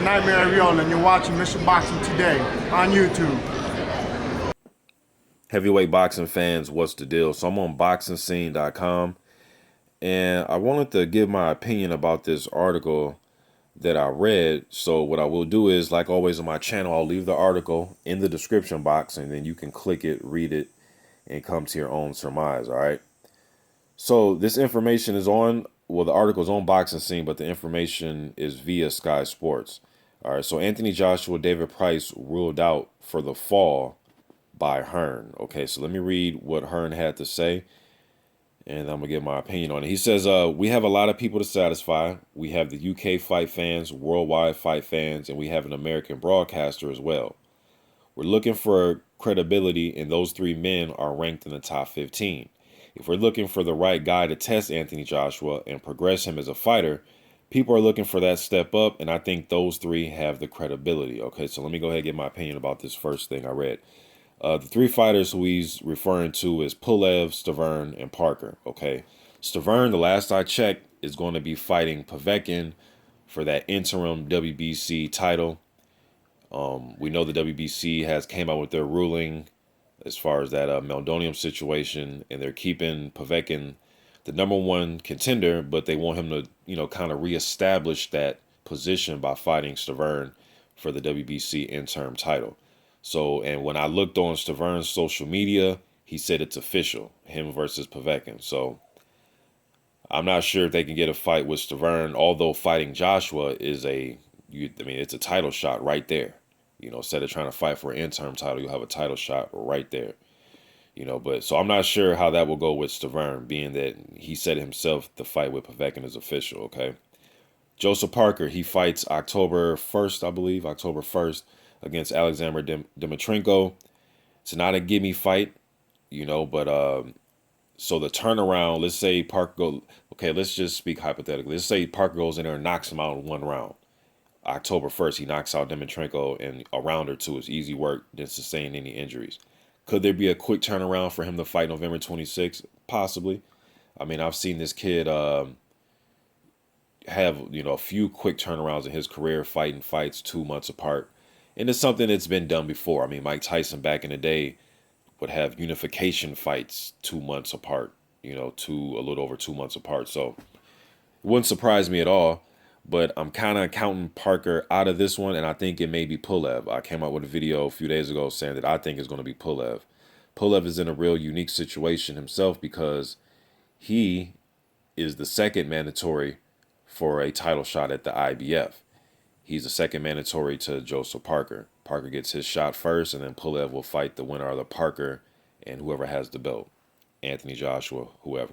Nightmare Ariola, and you're watching Mission Boxing Today on YouTube. Heavyweight boxing fans, what's the deal? So I'm on boxingscene.com, and I wanted to give my opinion about this article that I read. So what I will do is, like always on my channel, I'll leave the article in the description box, and then you can click it, read it, and come to your own surmise, all right? So this information is on, well, the article is on Boxing Scene, but the information is via Sky Sports. All right, so Anthony Joshua, David Price ruled out for the fall by HEARN. Okay, so let me read what HEARN had to say, and I'm going to give my opinion on it. He says, we have a lot of people to satisfy. We have the UK fight fans, worldwide fight fans, and we have an American broadcaster as well. We're looking for credibility, and those three men are ranked in the top 15. If we're looking for the right guy to test Anthony Joshua and progress him as a fighter, people are looking for that step up, and I think those three have the credibility. Okay, so let me go ahead and get my opinion about this first thing I read. The three fighters who he's referring to is Pulev, Stavern, and Parker. Okay, Stavern, the last I checked, is going to be fighting Povetkin for that interim WBC title. We know the WBC has came out with their ruling as far as that Meldonium situation, and they're keeping Povetkin the #1 contender, but they want him to, kind of reestablish that position by fighting Stavern for the WBC interim title. So, and when I looked on Stavern's social media, he said it's official, him versus Povetkin. So I'm not sure if they can get a fight with Stavern, although fighting Joshua is it's a title shot right there. Instead of trying to fight for an interim title, you'll have a title shot right there. But so I'm not sure how that will go with Stavern, being that he said himself the fight with Povetkin is official, okay? Joseph Parker, he fights October 1st, I believe, October 1st against Alexander Dimitrenko. It's not a gimme fight, but so the turnaround, let's say Parker goes, okay, let's just speak hypothetically. Let's say Parker goes in there and knocks him out in one round. October 1st, he knocks out Dimitrenko in a round or two. It's easy work, didn't sustain any injuries. Could there be a quick turnaround for him to fight November 26th? Possibly. I mean, I've seen this kid have, a few quick turnarounds in his career, fighting fights 2 months apart. And it's something that's been done before. I mean, Mike Tyson back in the day would have unification fights 2 months apart, a little over 2 months apart. So it wouldn't surprise me at all. But I'm kind of counting Parker out of this one, and I think it may be Pulev. I came out with a video a few days ago saying that I think it's going to be Pulev. Pulev is in a real unique situation himself because he is the second mandatory for a title shot at the IBF. He's the second mandatory to Joseph Parker. Parker gets his shot first, and then Pulev will fight the winner of the Parker and whoever has the belt. Anthony Joshua, whoever.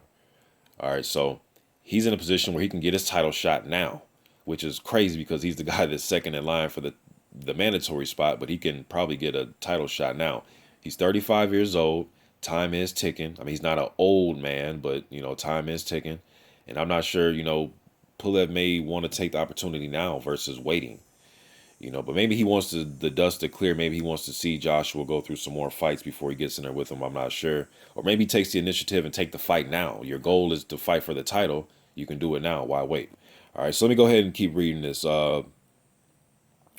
All right, so he's in a position where he can get his title shot now, which is crazy because he's the guy that's second in line for the mandatory spot, but he can probably get a title shot now. He's 35 years old. Time is ticking. I mean, he's not an old man, but, time is ticking. And I'm not sure, Pulev may want to take the opportunity now versus waiting. But maybe he wants the dust to clear. Maybe he wants to see Joshua go through some more fights before he gets in there with him. I'm not sure. Or maybe he takes the initiative and take the fight now. Your goal is to fight for the title. You can do it now. Why wait? All right, so let me go ahead and keep reading this. HEARN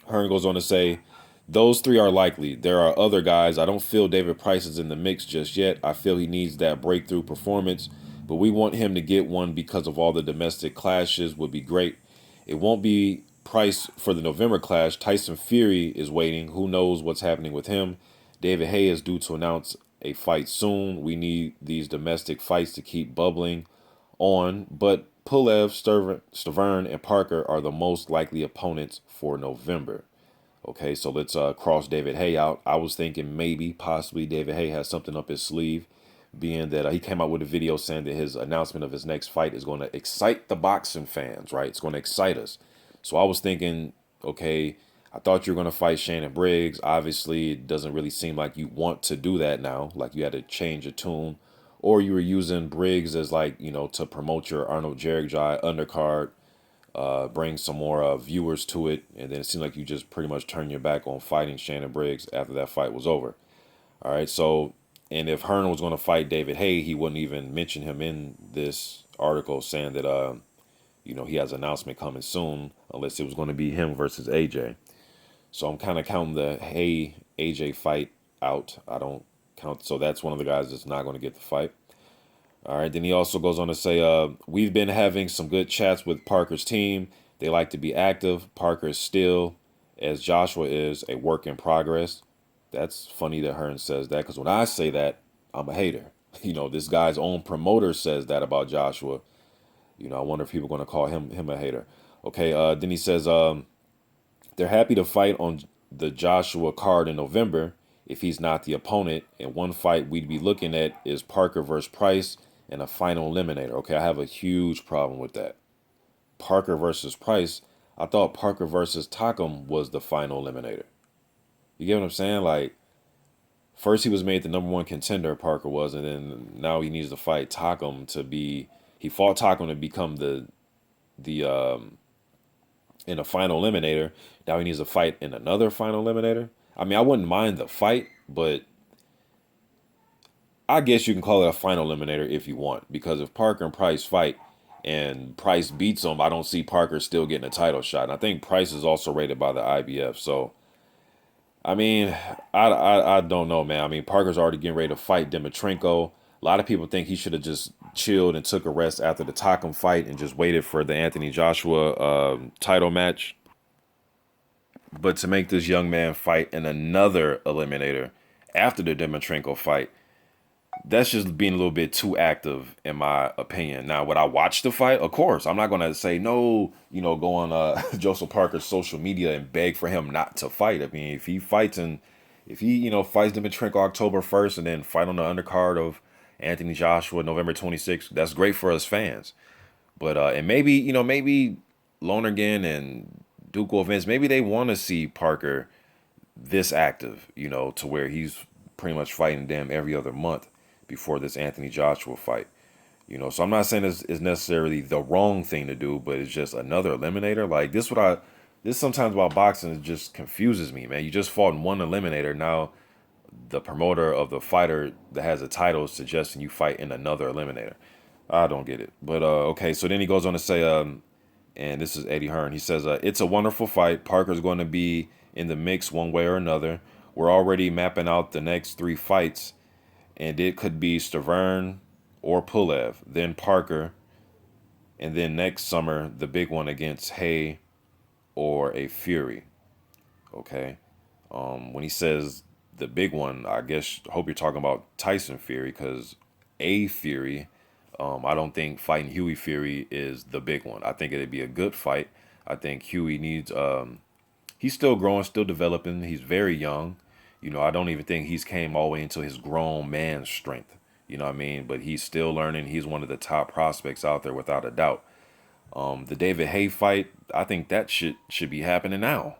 goes on to say, those three are likely. There are other guys. I don't feel David Price is in the mix just yet. I feel he needs that breakthrough performance, but we want him to get one because of all the domestic clashes would be great. It won't be Price for the November clash. Tyson Fury is waiting. Who knows what's happening with him? David Haye is due to announce a fight soon. We need these domestic fights to keep bubbling on, but Pulev, Stavern, and Parker are the most likely opponents for November. Okay, so let's cross David Haye out. I was thinking maybe, possibly, David Haye has something up his sleeve, being that he came out with a video saying that his announcement of his next fight is going to excite the boxing fans, right? It's going to excite us. So I was thinking, okay, I thought you were going to fight Shannon Briggs. Obviously, it doesn't really seem like you want to do that now, like you had to change a tune. Or you were using Briggs as to promote your Arnold Jerichai undercard, bring some more viewers to it. And then it seemed like you just pretty much turned your back on fighting Shannon Briggs after that fight was over. All right, so, and if HEARN was going to fight David Haye, he wouldn't even mention him in this article saying that You know, he has an announcement coming soon, unless it was going to be him versus AJ. So I'm kind of counting the Hey AJ fight out. I don't count. So that's one of the guys that's not going to get the fight. All right. Then he also goes on to say, we've been having some good chats with Parker's team. They like to be active. Parker is still, as Joshua is, a work in progress. That's funny that Hearn says that, because when I say that, I'm a hater. You know, this guy's own promoter says that about Joshua. You know, I wonder if people are going to call him a hater. Okay. Then he says, they're happy to fight on the Joshua card in November if he's not the opponent. And one fight we'd be looking at is Parker versus Price and a final eliminator. Okay, I have a huge problem with that. Parker versus Price. I thought Parker versus Takam was the final eliminator. You get what I'm saying? Like, first he was made the #1 contender, Parker was, and then now he needs to fight Takam to be. He fought Takam to become the in a final eliminator. Now he needs to fight in another final eliminator. I mean, I wouldn't mind the fight, but I guess you can call it a final eliminator if you want. Because if Parker and Price fight and Price beats him, I don't see Parker still getting a title shot. And I think Price is also rated by the IBF. So, I mean, I don't know, man. I mean, Parker's already getting ready to fight Dimitrenko. A lot of people think he should have just chilled and took a rest after the Takam fight and just waited for the Anthony Joshua title match. But to make this young man fight in another eliminator after the Dimitrenko fight, that's just being a little bit too active, in my opinion. Now, would I watch the fight? Of course. I'm not going to say no, you know, go on Joseph Parker's social media and beg for him not to fight. I mean, if he fights fights Dimitrenko October 1st and then fight on the undercard of Anthony Joshua November 26th, that's great for us fans. But, and maybe Lonergan and Duke Vince, maybe they want to see Parker this active, you know, to where he's pretty much fighting damn every other month before this Anthony Joshua fight. You know, so I'm not saying it's necessarily the wrong thing to do, but it's just another eliminator. Like this sometimes about boxing, it just confuses me, man. You just fought in one eliminator. Now the promoter of the fighter that has a title is suggesting you fight in another eliminator. I don't get it. But okay, so then he goes on to say, and this is Eddie Hearn. He says, it's a wonderful fight. Parker's going to be in the mix one way or another. We're already mapping out the next 3 fights, and it could be Stavern or Pulev, then Parker, and then next summer, the big one against Hay or a Fury. Okay. When he says the big one, I guess, hope you're talking about Tyson Fury, because a Fury, I don't think fighting Huey Fury is the big one. I think it'd be a good fight. I think Huey needs, he's still growing, still developing. He's very young. You know, I don't even think he's came all the way into his grown man strength. You know what I mean? But he's still learning. He's one of the top prospects out there without a doubt. The David Hay fight, I think that should be happening now.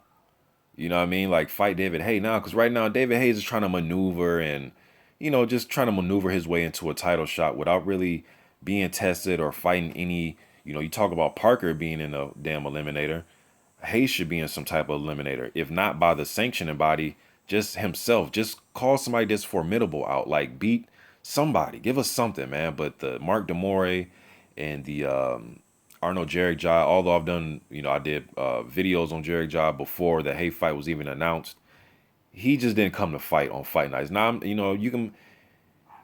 You know what I mean? Like, fight David Hay now, because right now David Hayes is trying to maneuver and, you know, just trying to maneuver his way into a title shot without really being tested or fighting any. You know, you talk about Parker being in a damn eliminator. Hayes should be in some type of eliminator, if not by the sanctioning body, just himself. Just call somebody that's formidable out, like beat somebody, give us something, man. But the Mark DeMore and the Arnold Jerick, although I've done, you know, I did videos on Jerick before the Hay fight was even announced, he just didn't come to fight on fight nights. Now, you know,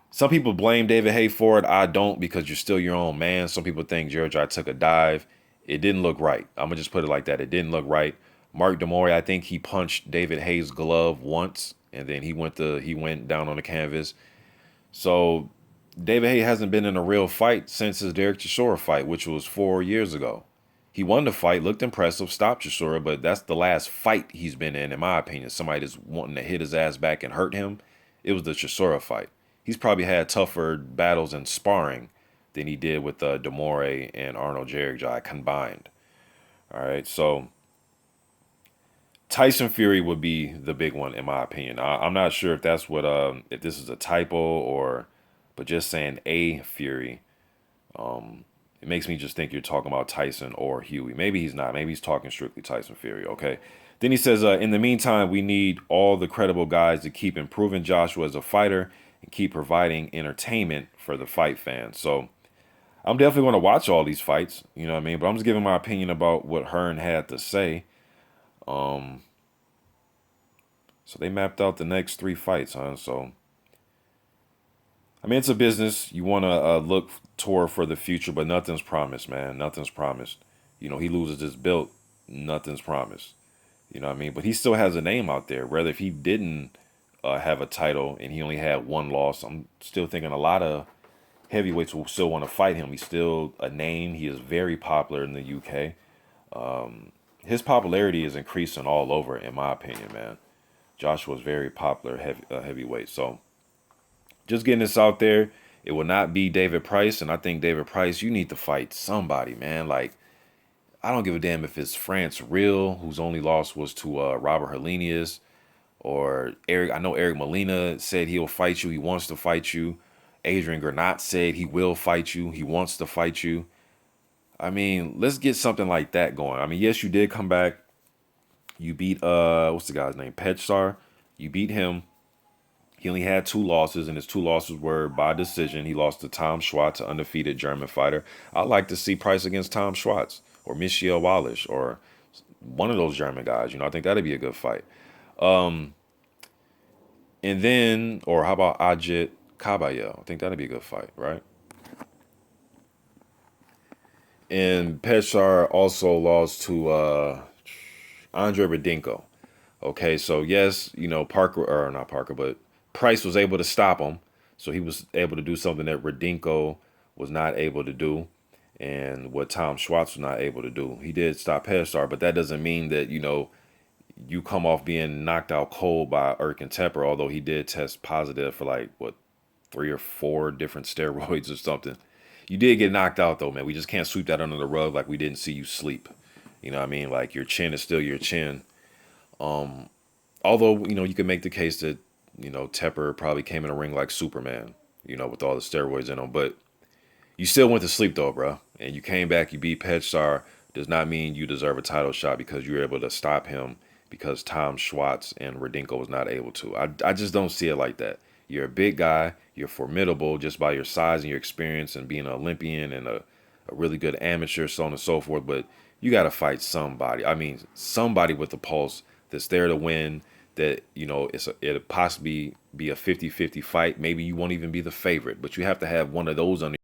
some people blame David Hay for it. I don't, because you're still your own man. Some people think Jerick took a dive. It didn't look right. I'm gonna just put it like that. It didn't look right. Mark DeMore, I think he punched David Hayes' glove once, and then he went down on the canvas. So David Hay hasn't been in a real fight since his Derek Chisora fight, which was 4 years ago. He won the fight, looked impressive, stopped Chisora, but that's the last fight he's been in my opinion. Somebody that's wanting to hit his ass back and hurt him. It was the Chisora fight. He's probably had tougher battles in sparring than he did with DeMore and Arnold Jerick combined. All right, so Tyson Fury would be the big one in my opinion. I'm not sure if that's what if this is a typo or, but just saying a Fury, it makes me just think you're talking about Tyson or Huey. Maybe he's not. Maybe he's talking strictly Tyson Fury. Okay. Then he says, in the meantime, we need all the credible guys to keep improving Joshua as a fighter and keep providing entertainment for the fight fans. So I'm definitely going to watch all these fights. You know what I mean? But I'm just giving my opinion about what Hearn had to say. Um, so they mapped out the next 3 fights, huh? So I mean, it's a business. You want to look toward for the future, but nothing's promised, man. Nothing's promised. You know, he loses his belt, nothing's promised. You know what I mean? But he still has a name out there. Rather, if he didn't have a title and he only had one loss, I'm still thinking a lot of heavyweights will still want to fight him. He's still a name. He is very popular in the UK. His popularity is increasing all over, in my opinion, man. Joshua's very popular heavyweight. So just getting this out there. It will not be David Price, and I think David Price, you need to fight somebody, man. Like, I don't give a damn if it's France Real, whose only loss was to Robert Helenius, or Eric. I know Eric Molina said he'll fight you. He wants to fight you. Adrian Granat said he will fight you. He wants to fight you. I mean, let's get something like that going. I mean, yes, you did come back. You beat what's the guy's name? Petsar. You beat him. He only had 2 losses, and his 2 losses were by decision. He lost to Tom Schwartz, an undefeated German fighter. I'd like to see Price against Tom Schwartz or Michiel Wallisch or one of those German guys. You know, I think that'd be a good fight. And then, or how about Ajit Kabayel? I think that'd be a good fight, right? And Peshar also lost to Andre Radinko. Okay, so yes, you know, Parker, or not Parker, but Price was able to stop him. So he was able to do something that Radinko was not able to do, and what Tom Schwartz was not able to do. He did stop Peshar, but that doesn't mean that, you know, you come off being knocked out cold by Erkin Tepper, although he did test positive for like, what, 3 or 4 different steroids or something. You did get knocked out, though, man. We just can't sweep that under the rug like we didn't see you sleep. You know what I mean? Like, your chin is still your chin. Although, you know, you can make the case that, you know, Tepper probably came in the ring like Superman, you know, with all the steroids in him. But you still went to sleep, though, bro. And you came back, you beat Petsar. Does not mean you deserve a title shot because you were able to stop him because Tom Schwartz and Radinko was not able to. I just don't see it like that. You're a big guy. You're formidable just by your size and your experience and being an Olympian and a really good amateur, so on and so forth. But you got to fight somebody. I mean, somebody with the pulse that's there to win, that, you know, it'll possibly be a 50-50 fight. Maybe you won't even be the favorite, but you have to have one of those under